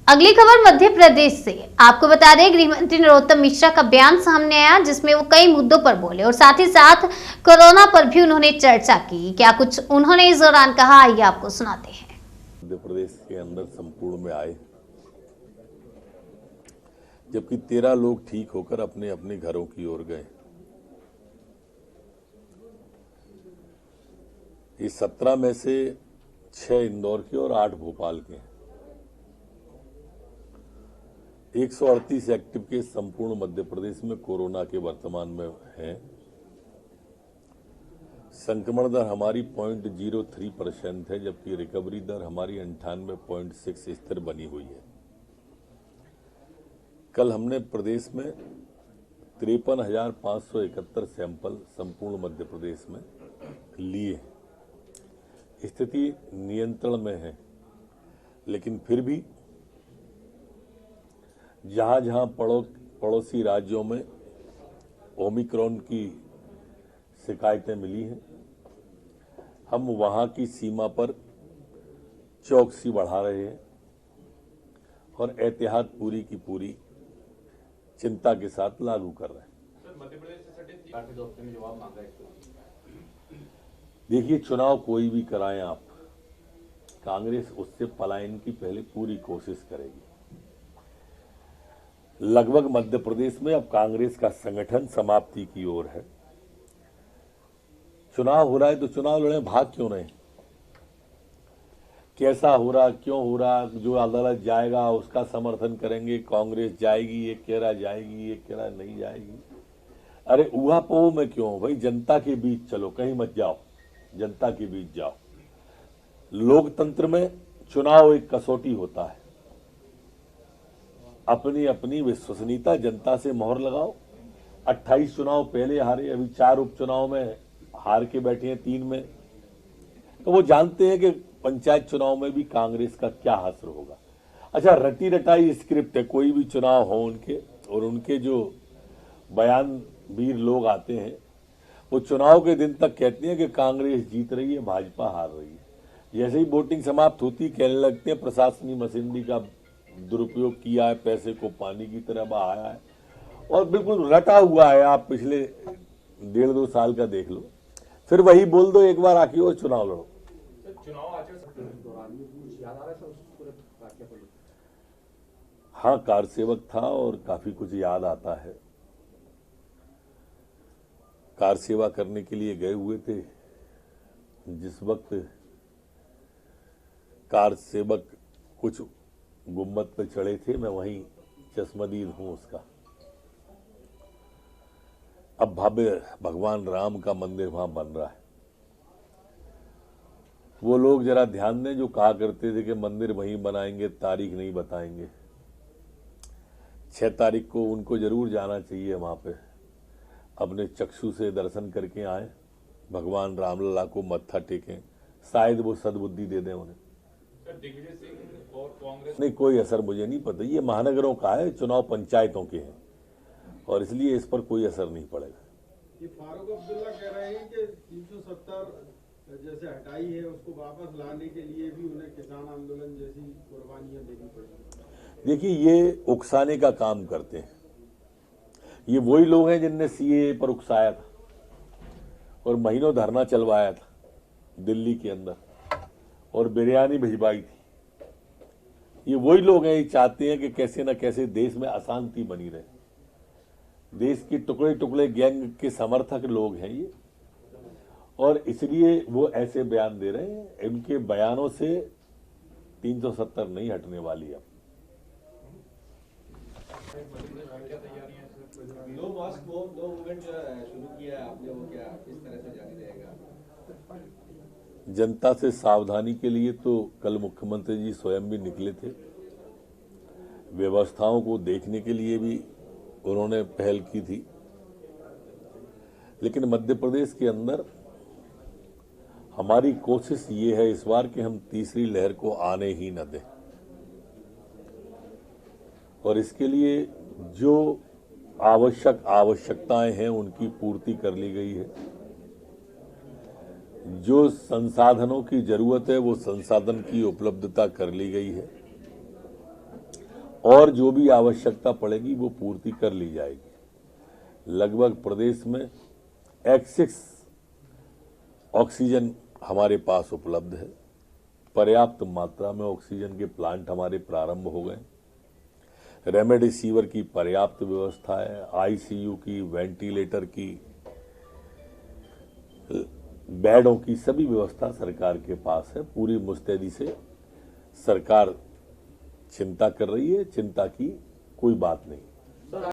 अगली खबर मध्य प्रदेश से। आपको बता दें, गृह मंत्री नरोत्तम मिश्रा का बयान सामने आया जिसमें वो कई मुद्दों पर बोले और साथ ही साथ कोरोना पर भी उन्होंने चर्चा की। क्या कुछ उन्होंने इस दौरान कहा, आइए आपको सुनाते हैं। मध्य प्रदेश के अंदर संपूर्ण में आए, जबकि 13 लोग ठीक होकर अपने अपने घरों की ओर गए। इस 17 में से 6 इंदौर के और 8 भोपाल के हैं। 138 एक्टिव केस संपूर्ण मध्य प्रदेश में कोरोना के वर्तमान में हैं। संक्रमण दर हमारी 0.03% है, जबकि रिकवरी दर हमारी 98.6 स्थिर बनी हुई है। कल हमने प्रदेश में 53,571 सैंपल संपूर्ण मध्य प्रदेश में लिए। स्थिति नियंत्रण में है, लेकिन फिर भी जहां जहां पड़ोसी राज्यों में ओमिक्रॉन की शिकायतें मिली हैं, हम वहां की सीमा पर चौकसी बढ़ा रहे हैं और एहतियात पूरी की पूरी चिंता के साथ लागू कर रहे हैं। सर, मध्य प्रदेश से सटे 2 हफ्ते में जवाब मांगा है। देखिए, चुनाव कोई भी कराएं आप, कांग्रेस उससे पलायन की पहले पूरी कोशिश करेगी। लगभग मध्य प्रदेश में अब कांग्रेस का संगठन समाप्ति की ओर है। चुनाव हो रहा है तो चुनाव लड़े, भाग क्यों नहीं? कैसा हो रहा, क्यों हो रहा, जो अदालत जाएगा उसका समर्थन करेंगे। कांग्रेस जाएगी, एक कह रहा जाएगी, एक कह रहा नहीं जाएगी। अरे ऊहापोह में क्यों भाई? जनता के बीच चलो, कहीं मत जाओ, जनता के बीच जाओ। लोकतंत्र में चुनाव एक कसौटी होता है। अपनी अपनी विश्वसनीयता जनता से मोहर लगाओ। 28 चुनाव पहले हारे, अभी 4 उपचुनाव में हार के बैठे हैं, 3 में। तो वो जानते हैं कि पंचायत चुनाव में भी कांग्रेस का क्या असर होगा। अच्छा, रटी रटाई स्क्रिप्ट है, कोई भी चुनाव हो उनके, और उनके जो बयानवीर लोग आते हैं वो चुनाव के दिन तक कहते हैं कि कांग्रेस जीत रही है, भाजपा हार रही है। जैसे ही वोटिंग समाप्त होती, कहने लगते हैं प्रशासनिक मशीनरी का दुरुपयोग किया है, पैसे को पानी की तरह बहाया है, और बिल्कुल रटा हुआ है। आप पिछले 1.5-2 साल का देख लो, फिर वही बोल दो एक बार आके और चुनाव लड़ो। चुनाव आचार संहिता के दौरान कुछ याद आ रहा है सर, उस पूरे वाकया को? हाँ, कार सेवक था और काफी कुछ याद आता है। कार सेवा करने के लिए गए हुए थे। जिस वक्त कार सेवक कुछ गुम्बद पे चढ़े थे, मैं वहीं चश्मदीद हूं उसका। अब भव्य भगवान राम का मंदिर वहां बन रहा है। वो लोग जरा ध्यान दें जो कहा करते थे कि मंदिर वहीं बनाएंगे, तारीख नहीं बताएंगे। 6 तारीख को उनको जरूर जाना चाहिए वहां पे, अपने चक्षु से दर्शन करके आए, भगवान रामलला को मत्था टेकें, शायद वो सद्बुद्धि दे दें उन्हें। दिग्विजय सिंह और कांग्रेस नहीं, कोई असर मुझे नहीं पता। ये महानगरों का है, चुनाव पंचायतों के हैं, और इसलिए इस पर कोई असर नहीं पड़ेगा। ये फारूक अब्दुल्ला कह रहे हैं कि 370 जैसे हटाई है, उसको वापस लाने के लिए भी उन्हें किसान आंदोलन जैसी कुर्बानियां देनी पड़ेगी। देखिए, ये उकसाने का काम करते हैं। ये वही लोग हैं जिनने सीएए पर उकसाया था और महीनों धरना चलवाया था दिल्ली के अंदर, और बिरयानी भिजवाई थी। ये वही लोग हैं, ये चाहते हैं कि कैसे न कैसे देश में अशांति बनी रहे। देश के टुकड़े टुकड़े गैंग के समर्थक लोग हैं ये, और इसलिए वो ऐसे बयान दे रहे हैं। इनके बयानों से 370 नहीं हटने वाली अब। नो मास्क नो मूवमेंट जो शुरू किया है आपने, वो क्या इस तरह से जारी रहेगा? जनता से सावधानी के लिए तो कल मुख्यमंत्री जी स्वयं भी निकले थे। व्यवस्थाओं को देखने के लिए भी उन्होंने पहल की थी, लेकिन मध्य प्रदेश के अंदर हमारी कोशिश ये है इस बार कि हम तीसरी लहर को आने ही न दें, और इसके लिए जो आवश्यकताएं हैं उनकी पूर्ति कर ली गई है। जो संसाधनों की जरूरत है वो संसाधन की उपलब्धता कर ली गई है। और जो भी आवश्यकता पड़ेगी वो पूर्ति कर ली जाएगी। लगभग प्रदेश में एक्सिस ऑक्सीजन हमारे पास उपलब्ध है। पर्याप्त मात्रा में ऑक्सीजन के प्लांट हमारे प्रारंभ हो गए। रेमडेसिविर की पर्याप्त व्यवस्था है। आईसीयू की, वेंटिलेटर की, बेडों की सभी व्यवस्था सरकार के पास है। पूरी मुस्तैदी से सरकार चिंता कर रही है। चिंता की कोई बात नहीं।